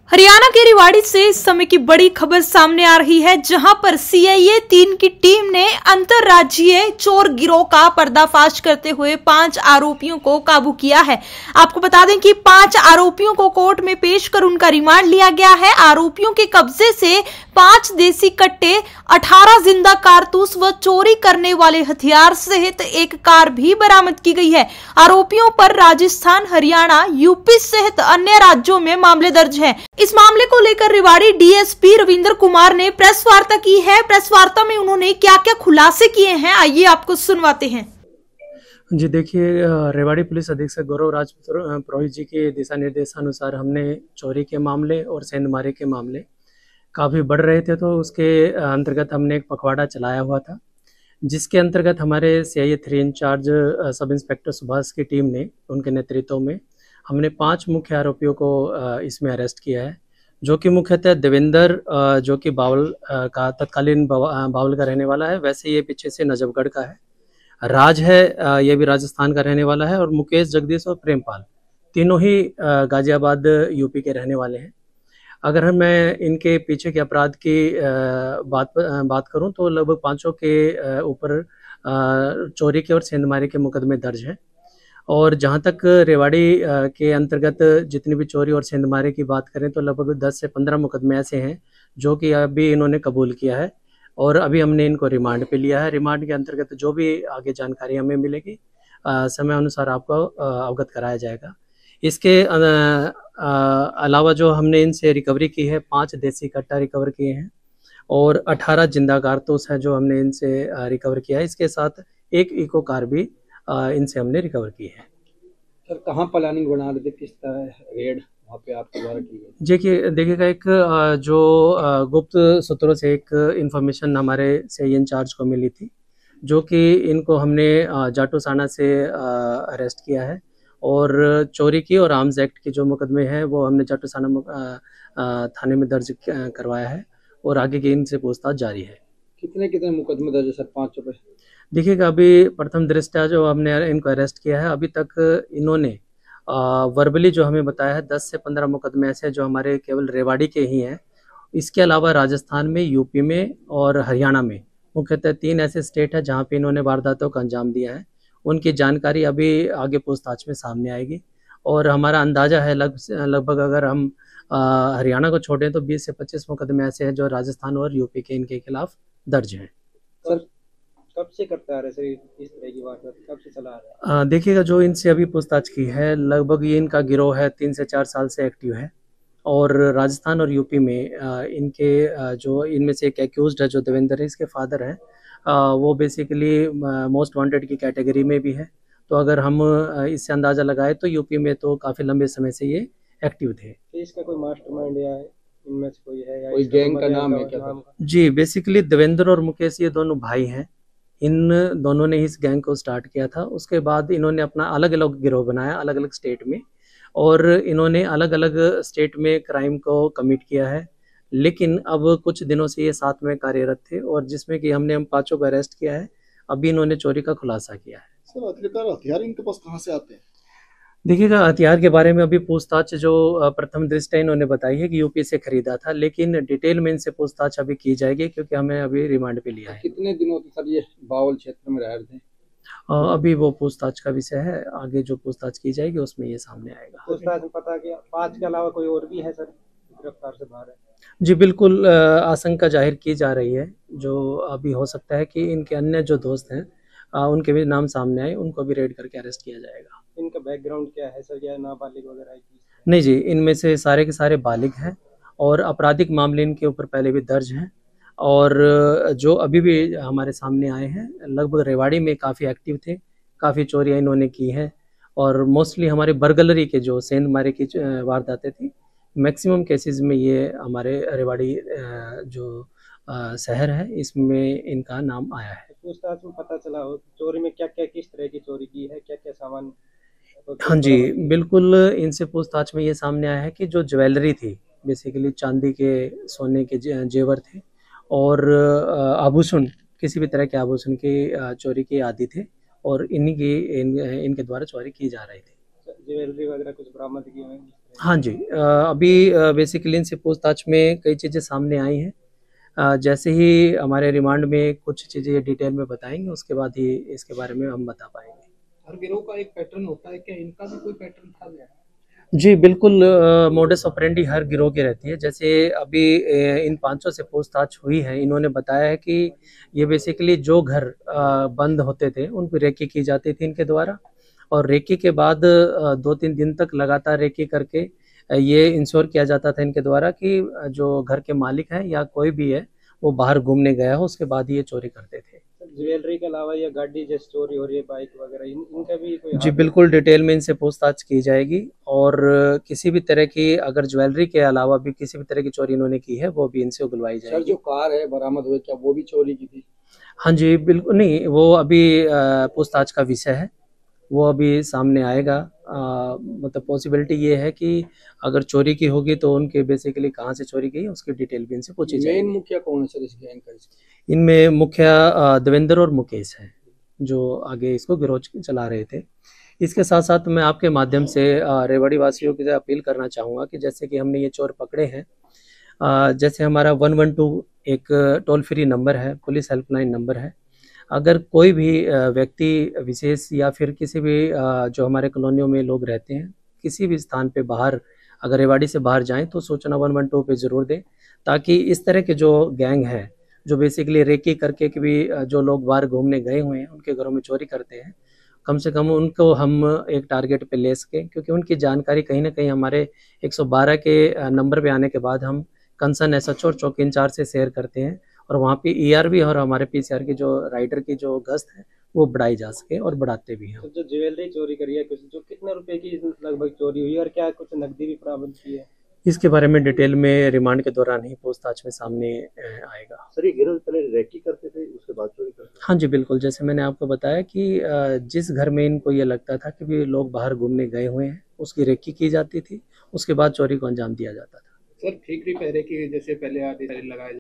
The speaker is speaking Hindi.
हरियाणा के रेवाड़ी से इस समय की बड़ी खबर सामने आ रही है, जहां पर सीआईए 3 की टीम ने अंतरराज्यीय चोर गिरोह का पर्दाफाश करते हुए 5 आरोपियों को काबू किया है। आपको बता दें कि 5 आरोपियों को कोर्ट में पेश कर उनका रिमांड लिया गया है। आरोपियों के कब्जे से 5 देसी कट्टे, 18 जिंदा कारतूस व चोरी करने वाले हथियार सहित एक कार भी बरामद की गई है। आरोपियों पर राजस्थान, हरियाणा, यूपी सहित अन्य राज्यों में मामले दर्ज है। इस मामले को लेकर रेवाड़ी डीएसपी रविंद्र कुमार ने प्रेस वार्ता की है। प्रेस वार्ता में उन्होंने क्या क्या खुलासे किए हैं, आइए आपको सुनवाते हैं। जी देखिए, रेवाड़ी पुलिस अधीक्षक गौरव राज पुरोहित जी के दिशा निर्देशानुसार हमने चोरी के मामले और सेंधमारी के मामले काफ़ी बढ़ रहे थे, तो उसके अंतर्गत हमने एक पखवाड़ा चलाया हुआ था, जिसके अंतर्गत हमारे CIA 3 in charge sub inspector Subhash की टीम ने, उनके नेतृत्व में हमने 5 मुख्य आरोपियों को इसमें अरेस्ट किया है, जो कि मुख्यतः देवेंद्र, जो कि बावल का तत्कालीन बावल का रहने वाला है, वैसे ये पीछे से नजफगढ़ का है। राज है, ये भी राजस्थान का रहने वाला है, और मुकेश, जगदीश और प्रेमपाल तीनों ही गाजियाबाद यूपी के रहने वाले हैं। अगर मैं इनके पीछे के अपराध की बात करूं तो लगभग 5 के ऊपर चोरी के और सेंधमारी के मुकदमे दर्ज हैं। और जहां तक रेवाड़ी के अंतर्गत जितनी भी चोरी और सेंधमारी की बात करें तो लगभग 10 से 15 मुकदमे ऐसे हैं जो कि अभी इन्होंने कबूल किया है, और अभी हमने इनको रिमांड पे लिया है। रिमांड के अंतर्गत जो भी आगे जानकारी हमें मिलेगी समय अनुसार आपको अवगत कराया जाएगा। इसके अलावा जो हमने इनसे रिकवरी की है, 5 देसी कट्टा रिकवर किए हैं और 18 जिंदा कारतूस है जो हमने इनसे रिकवर किया है। इसके साथ एक इको कार भी इनसे हमने रिकवर की है। सर, कहाँ प्लानिंग बना रहे थे, किस तरह रेड वहाँ पे आपके द्वारा की गई? देखिएगा, एक जो गुप्त सूत्रों से एक इंफॉर्मेशन हमारे सीआईए इंचार्ज को मिली थी, जो कि इनको हमने जाटूसाना से अरेस्ट किया है, और चोरी की और आर्म्स एक्ट के जो मुकदमे हैं वो हमने जाटूसाना थाने में दर्ज करवाया है, और आगे की इनसे पूछताछ जारी है। कितने मुकदमे दर्ज है सर 5 पे? देखिएगा, अभी प्रथम दृष्टया जो हमने इनको अरेस्ट किया है, अभी तक इन्होंने वर्बली जो हमें बताया है 10 से 15 मुकदमे ऐसे जो हमारे केवल रेवाड़ी के ही हैं। इसके अलावा राजस्थान में, यूपी में और हरियाणा में मुख्यतः 3 ऐसे स्टेट है जहां पे इन्होंने वारदातों का अंजाम दिया है। उनकी जानकारी अभी आगे पूछताछ में सामने आएगी, और हमारा अंदाजा है लगभग अगर हम हरियाणा को छोड़ें तो 20 से 25 मुकदमे ऐसे हैं जो राजस्थान और यूपी के इनके खिलाफ दर्ज हैं। सर, कब से करते आ रहे सर इस तरह की बात, कब से चला आ रहा है? देखिएगा, जो इनसे अभी पूछताछ की है, लगभग ये इनका गिरोह है 3 से 4 साल से एक्टिव है, और राजस्थान और यूपी में इनके जो इनमें से एक एक्यूज्ड है जो देवेंद्र है, इसके फादर हैं, वो बेसिकली मोस्ट वांटेड की कैटेगरी में भी है। तो अगर हम इससे अंदाज़ा लगाए तो यूपी में तो काफ़ी लंबे समय से ये एक्टिव थे। तो इसका कोई मास्टरमाइंड या इनमें से कोई है, या कोई गैंग का नाम है क्या? जी, बेसिकली देवेंद्र और मुकेश ये दोनों भाई हैं। इन दोनों ने इस गैंग को स्टार्ट किया था, उसके बाद इन्होंने अपना अलग अलग गिरोह बनाया अलग अलग स्टेट में, और इन्होंने अलग अलग स्टेट में क्राइम को कमिट किया है। लेकिन अब कुछ दिनों से ये साथ में कार्यरत थे, और जिसमें कि हम 5 को अरेस्ट किया है। अभी इन्होंने चोरी का खुलासा किया है। सर, आखिरकार हथियार इनके पास कहाँ से आते हैं? देखिएगा, हथियार के बारे में अभी पूछताछ जो प्रथम दृष्टया इन्होंने बताई है कि यूपी से खरीदा था, लेकिन डिटेल में इनसे पूछताछ अभी की जाएगी क्योंकि हमें अभी रिमांड पे लिया है। कितने दिनों से सर ये बावल क्षेत्र में रह रहे थे? अभी वो पूछताछ का विषय है, आगे जो पूछताछ की जाएगी उसमें ये सामने आएगा। पूछताछ में पता किया 5 के अलावा कोई और भी है सर गिरफ्तार से बाहर है? जी बिल्कुल, आशंका जाहिर की जा रही है। जो अभी हो सकता है कि इनके अन्य जो दोस्त हैं उनके भी नाम सामने आए, उनको भी रेड करके अरेस्ट किया जाएगा। इनका बैकग्राउंड क्या है सर, या नाबालिग वगैरह है? नहीं जी, इनमें से सारे के सारे बालिग हैं, और आपराधिक मामले इनके ऊपर पहले भी दर्ज हैं, और जो अभी भी हमारे सामने आए हैं लगभग रेवाड़ी में काफ़ी एक्टिव थे, काफ़ी चोरियाँ इन्होंने की हैं, और मोस्टली हमारे बरगलरी के जो सेंधमारी की वारदातें थी, मैक्सिमम केसेस में ये हमारे रेवाड़ी जो शहर है इसमें इनका नाम आया है। पूछताछ में पता चला चोरी में क्या क्या, किस तरह की चोरी की है, क्या क्या सामान? हाँ जी, बिल्कुल, इनसे पूछताछ में ये सामने आया है कि जो ज्वेलरी थी, बेसिकली चांदी के, सोने के जेवर थे, और आभूषण, किसी भी तरह के आभूषण की चोरी के आदी थे, और इनके द्वारा चोरी की जा रही थी। ज्वेलरी वगैरह कुछ बरामद की हुई? हाँ जी, अभी बेसिकली इनसे पूछताछ में कई चीज़ें सामने आई हैं। जैसे ही हमारे रिमांड में कुछ चीज़ें डिटेल में बताएंगे, उसके बाद ही इसके बारे में हम बता पाएंगे। हर गिरोह का एक पैटर्न होता है, क्या इनका भी कोई पैटर्न था क्या? जी बिल्कुल, मोडस ऑपरेंडी हर गिरोह की रहती है। जैसे अभी इन 500 से पूछताछ हुई है, इन्होंने बताया है कि ये बेसिकली जो घर बंद होते थे उन पर रेकी की जाती थी इनके द्वारा, और रेकी के बाद 2-3 दिन तक लगातार रेकी करके ये इंश्योर किया जाता था इनके द्वारा कि जो घर के मालिक हैं या कोई भी है वो बाहर घूमने गया हो, उसके बाद ये चोरी करते थे। ज्वेलरी के अलावा या गाड़ी जैसे चोरी हो रही है, बाइक वगैरह, इनका भी कोई? जी बिल्कुल, डिटेल में इनसे पूछताछ की जाएगी, और किसी भी तरह की अगर ज्वेलरी के अलावा भी किसी भी तरह की चोरी इन्होंने की है वो भी इनसे उगलवाई जाएगी। सर, जो कार है बरामद हुई, क्या वो भी चोरी की थी? हाँ जी बिल्कुल, नहीं वो अभी पूछताछ का विषय है, वो अभी सामने आएगा। मतलब पॉसिबिलिटी ये है कि अगर चोरी की होगी तो उनके बेसिकली कहाँ से चोरी की उसकी डिटेल भी इनसे पूछी जाएगी। मेन मुखिया कौन है सर इस गैंग का? इनमें मुखिया देवेंद्र और मुकेश है जो आगे इसको गिरोह चला रहे थे। इसके साथ साथ मैं आपके माध्यम से रेवाड़ी वासियों की अपील करना चाहूँगा कि जैसे कि हमने ये चोर पकड़े हैं, जैसे हमारा 112 एक टोल फ्री नंबर है, पुलिस हेल्पलाइन नंबर है। अगर कोई भी व्यक्ति विशेष या फिर किसी भी जो हमारे कॉलोनियों में लोग रहते हैं, किसी भी स्थान पे बाहर अगर रेवाड़ी से बाहर जाएं तो सूचना 112 पे ज़रूर दें, ताकि इस तरह के जो गैंग है जो बेसिकली रेकी करके कि भी जो लोग बाहर घूमने गए हुए हैं उनके घरों में चोरी करते हैं, कम से कम उनको हम एक टारगेट पे ले सकें, क्योंकि उनकी जानकारी कहीं ना कहीं हमारे 112 के नंबर पे आने के बाद हम कंसर्न एसएचओ और चौकी इंचार्ज से शेयर करते हैं, और वहाँ पे ईआरबी और हमारे पीसीआर की जो राइडर की जो गश्त है वो बढ़ाई जा सके, और बढ़ाते भी हैं। तो जो ज्वेलरी चोरी करी है, जो कितने रुपए की लगभग चोरी हुई है, और क्या कुछ नकदी भी बरामद की है? इसके बारे में डिटेल में रिमांड के दौरान ही पूछताछ में सामने आएगा। सर, ये गिरोह पहले रेकी करते थे, उसके बाद चोरी करते थे? हाँ जी बिल्कुल, जैसे मैंने आपको बताया कि जिस घर में इनको ये लगता था कि भी लोग बाहर घूमने गए हुए हैं उसकी रेकी की जाती थी, उसके बाद चोरी को अंजाम दिया जाता था। सर, ठीकरी पहरे की जैसे पहले आदि लगाए